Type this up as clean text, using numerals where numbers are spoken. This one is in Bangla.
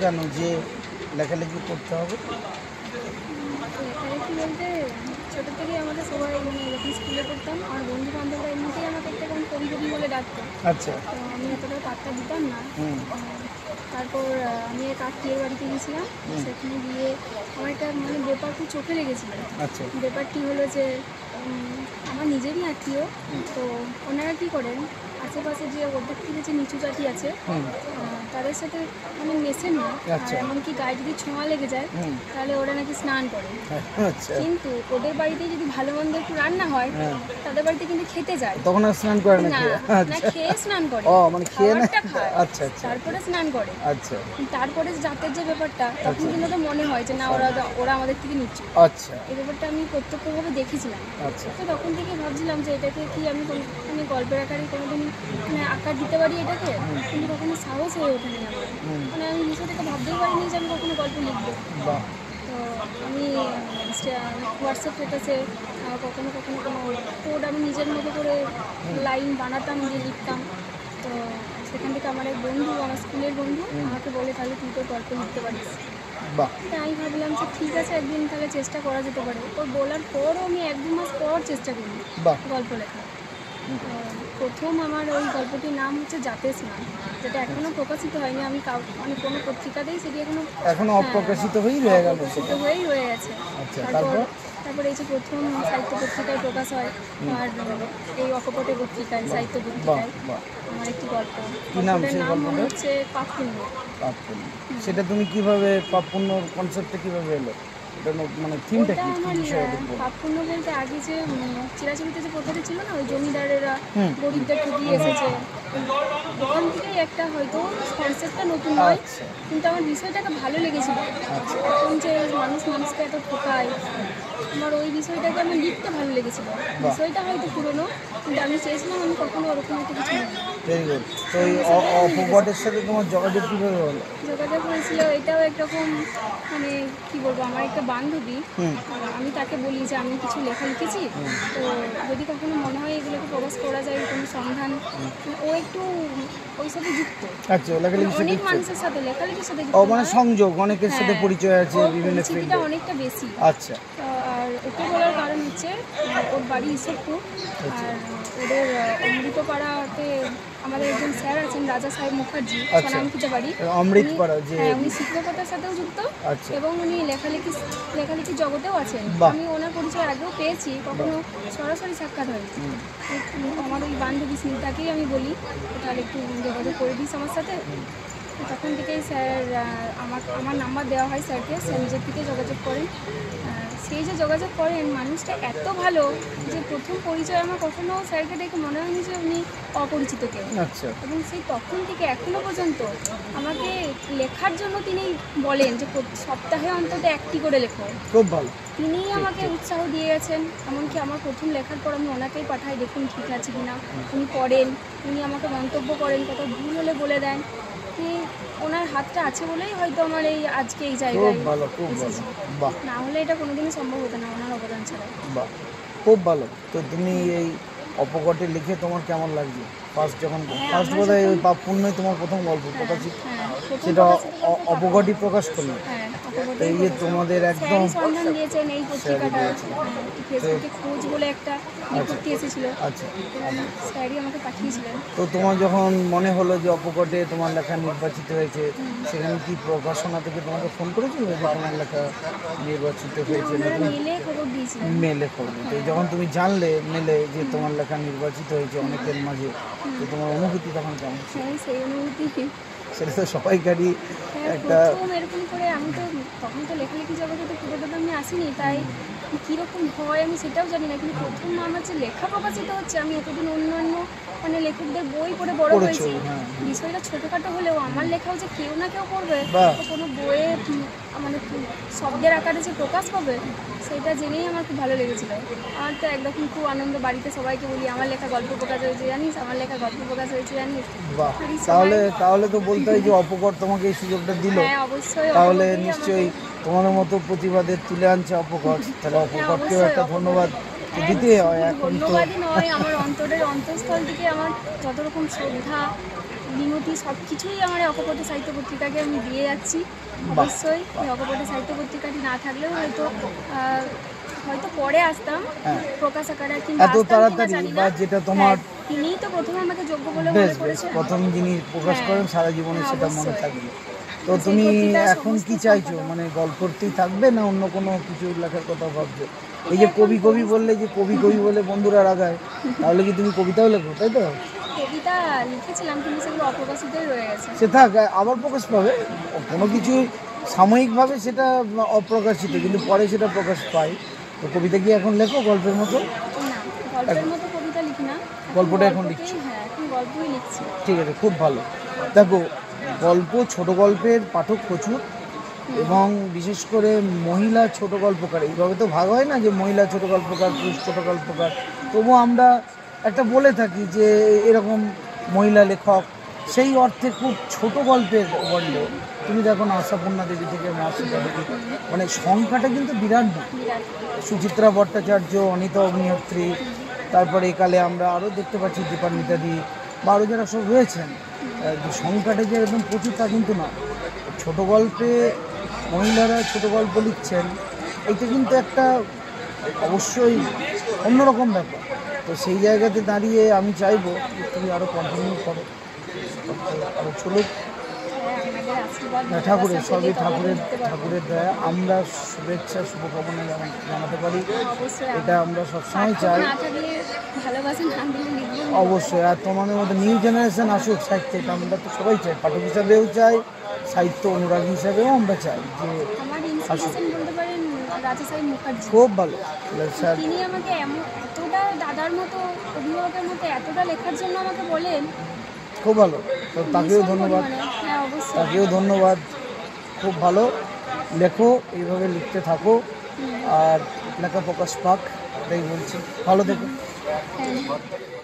কেন যে লেখালেখি করতে হবে? লেখালেখি বলতে ছোটো থেকেই আমাদের সবাই মানে যখন স্কুলে পড়তাম আমার বন্ধু বান্ধবরা এমনিতেই আমাকে একটা কেমন কবি কবি বলে ডাকতো। আচ্ছা। তো আমি এতটা পাত্তা দিতাম না। হুম। তারপর আমি এক আত্মীয়ের বাড়িতে গেছিলাম। সেখানে গিয়ে আমার একটা মানে ব্যাপার খুব চোখে লেগেছিল। আচ্ছা। ব্যাপারটি হলো যে আমার নিজেরই আত্মীয়। তো ওনারা কী করেন, আশেপাশে যে ওদের থেকে যে নিচু জাতি আছে তাদের সাথে মানে মেশেন না। আর এমনকি গায়ে যদি ছোঁয়া লেগে যায় তাহলে ওরা নাকি স্নান করে। আচ্ছা। কিন্তু ওদের বাড়িতে যদি ভালো মন্দ একটু রান্না হয় তাদের বাড়িতে কিন্তু খেতে যায়, তখন আর স্নান করে না নাকি? না খেয়ে স্নান করে। ও মানে খেয়ে না? খাবারটা খায়, আচ্ছা আচ্ছা তারপরে স্নান করে। আচ্ছা তারপরে জাতের যে ব্যাপারটা তখন কিন্তু তো মনে হয় যে না ওরা আমাদের থেকে নিচু। আচ্ছা এই ব্যাপারটা আমি প্রত্যক্ষভাবে দেখেছিলাম। আচ্ছা তো তখন থেকে ভাবছিলাম যে এটাকে কি আমি মানে গল্পের আকারে কোনোদিন মানে আকার দিতে পারি এটাকে, কিন্তু কখনো সাহস হয়ে ওঠেনি আমার। মানে আমি বিষয়টাকে ভাবতেই পারিনি যে আমি কখনো গল্প লিখবো। বাহ। তো আমি হোয়াটসঅ্যাপ স্ট্যাটাসে কখনো কখনো কোনো কোড আমি নিজের মতো করে লাইন বানাতাম, দিয়ে লিখতাম। তো সেখান থেকে আমার এক বন্ধু, আমার স্কুলের বন্ধু আমাকে বলে তাহলে তুই তোর গল্প লিখতে পারিস। বাহ। তাই ভাবলাম যে ঠিক আছে একদিন তাহলে চেষ্টা করা যেতে পারে। ওর বলার পরও আমি 1-2 মাস পর চেষ্টা করি গল্প লেখা। প্রথম আমার ওই গল্পটির নাম হচ্ছে জাতের স্নান, যেটা এখনও প্রকাশিত হয়নি। আমি মানে কোনো পত্রিকাতেই সেটি এখনো অপ্রকাশিত হয়েই রয়ে গেল। অপ্রকাশিত হয়েই রয়ে গেছে। আচ্ছা, তারপর এই যে প্রথম সাহিত্য পত্রিকায় প্রকাশ হয় আর এই অকপটে পত্রিকায়, সাহিত্য পত্রিকায় আমার একটি গল্প। গল্পটার নাম মনে হচ্ছে পাপপুণ্য। সেটা তুমি কিভাবে পাপপুণ্যর কনসেপ্টটা কিভাবে এলো? এটা মানে থিমটা কি? পাপপুণ্য বলতে আগে যে চিরাচরিত যে প্রথাটি ছিল না, ওই জমিদারেরা গরিবদের ঠকিয়ে এসেছে, ওখান থেকেই একটা হয়তো কনসেপ্টটা নতুন নয়, কিন্তু আমার বিষয়টাকে ভালো লেগেছিল। এখন যে মানুষ মানুষকে এত ঠকায়, আমার ওই বিষয়টাকে আমার লিখতে ভালো লেগেছিল। বিষয়টা হয়তো পুরনো, কিন্তু আমি চেয়েছিলাম আমি কখনো ওরকম একটা কিছু লিখব। Very good. তো এই অপবাদের সাথে তোমার যোগাযোগ কীভাবে হলো? যোগাযোগ হয়েছিল এটাও একরকম মানে কী বলবো, আমার একটা বান্ধবী, আমি তাকে বলি যে আমি কিছু লেখা লিখেছি, তো যদি কখনো মনে হয় এগুলোকে প্রকাশ করা যায় কোনো সন্ধান, ও একটু ওই সাথে যুক্ত। আচ্ছা, অনেক মানুষের সাথে লেখালেখির সাথে মানে সংযোগ, অনেকের সাথে পরিচয় আছে বিভিন্ন ফিল্ডে, অনেকটা বেশি। আচ্ছা। আর ওকে বলার কারণ হচ্ছে ওর বাড়ি ঈশ্বরপুর, আর ওদের অমৃতপাড়াতে আমাদের একজন স্যার আছেন রাজা সাহেব মুখার্জি, সোনামুখীতে বাড়ি। উনি শিক্ষকতার সাথেও যুক্ত এবং উনি লেখালেখির জগতেও আছেন। আমি ওনার পরিচয় আগেও পেয়েছি, কখনো সরাসরি সাক্ষাৎ হয়নি। আমার ওই বান্ধবী স্মিতাকেই আমি বলি তাহলে একটু যোগাযোগ করে দিস আমার সাথে। তখন থেকেই স্যার আমার নাম্বার দেওয়া হয় স্যারকে, স্যার নিজের থেকে যোগাযোগ করেন। সেই যে যোগাযোগ করেন মানুষটা এত ভালো যে প্রথম পরিচয় আমার কখনো স্যারকে দেখে মনে হয়নি যে উনি অপরিচিত কেউ। এবং সেই তখন থেকে এখনো পর্যন্ত আমাকে লেখার জন্য তিনি বলেন যে সপ্তাহে অন্তত একটি করে লেখো। খুব ভালো। তিনিই আমাকে উৎসাহ দিয়ে গেছেন। এমনকি আমার প্রথম লেখার পর আমি ওনাকেই পাঠাই, দেখুন ঠিক আছে কিনা। উনি পড়েন, উনি আমাকে মন্তব্য করেন, কত ভুল হলে বলে দেন। ওনার হাতটা আছে বলেই হয়তো আমার এই আজকে এই জায়গায় না হলে এটা কোনোদিনই সম্ভব হতো না ওনার অবদান ছাড়া। খুব ভালো। তো তুমি এই অপঘটে লিখে তোমার কেমন লাগছে? ফার্স্ট বোধহয় ওই পাপপুণ্যই তোমার প্রথম গল্প প্রকাশিত, সেটা অপঘটই প্রকাশ করলো। এই যে তোমাদের একদম সন্ধান দিয়েছেন এই পত্রিকাটা, ফেসবুকে খোঁজ বলে একটা বিজ্ঞপ্তি এসেছিল। আচ্ছা, স্যারই আমাকে পাঠিয়েছিলেন। তো তোমার যখন মনে হলো যে অপঘটে তোমার লেখা নির্বাচিত হয়েছে, সেখানে কি প্রকাশনা থেকে তোমাকে ফোন করেছিল যে তোমার লেখা নির্বাচিত হয়েছে? মেলে খবর দিয়েছিলেন। মেলে খবর দিতে যখন তুমি জানলে মেলে যে তোমার লেখা নির্বাচিত হয়েছে অনেকের মাঝে, তো তোমার অনুভূতি তখন কেমন? সেই অনুভূতি সেটা তো সবাইকারই একটা এরকম করে। আমি তো তখন তো লেখালেখি জগতে তো পুরোটা আমি আসিনি, তাই কীরকম হয় আমি সেটাও জানি না। কিন্তু প্রথম আমার যে লেখা প্রকাশিত হচ্ছে, আমি এতদিন অন্যান্য মানে লেখকদের বই পড়ে বড় হয়েছি, বিষয়টা ছোটোখাটো হলেও আমার লেখাও যে কেউ না কেউ পড়বে, কোনো বইয়ে মানে শব্দের আকারে যে প্রকাশ পাবে, সেটা জেনেই আমার খুব ভালো লেগেছিলো। আমার তো একরকম খুব আনন্দ, বাড়িতে সবাইকে বলি আমার লেখা গল্প প্রকাশ হয়েছে জানিস, আমার লেখা গল্প প্রকাশ হয়েছে জানিস। তাহলে তো বলতে হয় যে অপঘট তোমাকে এই সুযোগটা দিল। হ্যাঁ, অবশ্যই। তাহলে নিশ্চয়ই তোমার মতো প্রতিবাদের তুলে আনছে অপঘট, তাহলে অপঘটকেও একটা ধন্যবাদ দিতে হয়। ধন্যবাদই নয়, আমার অন্তরের অন্তঃস্থল থেকে আমার যত রকম শ্রদ্ধা বিমতি সব কিছুই আমার এই অকপটে সাহিত্য পত্রিকাকে আমি দিয়ে যাচ্ছি। বাহ, অবশ্যই এই অকপটে সাহিত্য পত্রিকাটি না থাকলেও হয়তো পরে আসতাম হ্যাঁ। প্রকাশ আকারে, কিন্তু এত তাড়াতাড়ি বা যেটা তোমার তিনিই তো প্রথমে আমাকে যোগ্য বলে বেশ মনে বেশ করেছেন। প্রথম যিনি প্রকাশ হ্যাঁ। করেন সারা জীবনে হ্যাঁ, সেটা মনে অবশ্যই। থাকবে। তো সেই তুমি পত্রিকার এখন সমস্ত কি চাইছো, সম্পাদক। মানে গল্প করতেই থাকবে না অন্য কোনো কিছু লেখার কথা ভাবছো? এই যে কবি কবি বললে, যে কবি কবি বলে বন্ধুরা রাগায়, তাহলে কি তুমি কবিতাও লেখো, তাই তো? কবিতা লিখেছিলাম কিন্তু সেগুলো অপ্রকাশিতই রয়ে গেছে। সে থাক, আবার প্রকাশ পাবে। কোনো কিছু সাময়িকভাবে সেটা অপ্রকাশিত, কিন্তু পরে সেটা প্রকাশ পায়। তো কবিতা কি এখন লেখো গল্পের মতো? না, গল্পের মতো কবিতা লিখি না, গল্পটা এখন গল্পকেই- লিখছি। হ্যাঁ, এখন গল্পই লিখছি। ঠিক আছে, খুব ভালো। দেখো, গল্প, ছোট গল্পের পাঠক প্রচুর, এবং বিশেষ করে মহিলা ছোট গল্পকার, এইভাবে তো ভাগ হয় না যে মহিলা ছোট গল্পকার, পুরুষ ছোট গল্পকার। তবুও আমরা একটা বলে থাকি যে এরকম মহিলা লেখক, সেই অর্থে খুব ছোট গল্পের বললে তুমি দেখো না, আশাপূর্ণা দেবী থেকে মাসিকা দেবী, মানে সংখ্যাটা কিন্তু বিরাট না। বিরাট। সুচিত্রা ভট্টাচার্য, অনিতা অগ্নিহোত্রী, তারপরে একালে আমরা আরও দেখতে পাচ্ছি দীপান্বিতাদি বা আরও যারা সব রয়েছেন, যে সংখ্যাটা যে একদম প্রচুর তা কিন্তু না। ছোট গল্পে মহিলারা ছোট গল্প লিখছেন, এটা কিন্তু একটা অবশ্যই অন্যরকম ব্যাপার। তো সেই জায়গাতে দাঁড়িয়ে আমি চাইবো যে তুমি আরও কন্টিনিউ করো, আরও চলুক। হ্যাঁ, আপনাদের আশীর্বাদ না, ঠাকুরের ভালোবাসা সবই পেলে তবেই ঠাকুরের লিখতে পারবো। ঠাকুরের দয়া। আমরা শুভেচ্ছা শুভকামনা জানাতে পারি, অবশ্যই এটা আমরা সবসময় পাঠক চাই। না থাকলে, ভালোবাসা না দিলে লিখবো না। অবশ্যই। আর তোমাদের মধ্যে নিউ জেনারেশন আসুক সাহিত্যে, এটা আমরা তো সবাই চাই, পাঠক হিসাবেও চাই, সাহিত্য অনুরাগী হিসাবেও আমরা চাই যে আমার ইন্সপিরেশন বলতে পারেন রাজা সাহেব মুখার্জি। খুব ভালো স্যার। তিনি আমাকে এতটা দাদার মতো, অভিভাবকের মতো এতটা লেখার জন্য আমাকে বলেন, খুব ভালো। তো তাকেও ভীষণ ধন্যবাদ, পরিমাণে। হ্যাঁ, অবশ্যই। তাকেও ধন্যবাদ। খুব ভালো লেখো, এইভাবে লিখতে থাকো, আর লেখা প্রকাশ পাক, এটাই বলছি। ভালো থেকো। হ্যাঁ।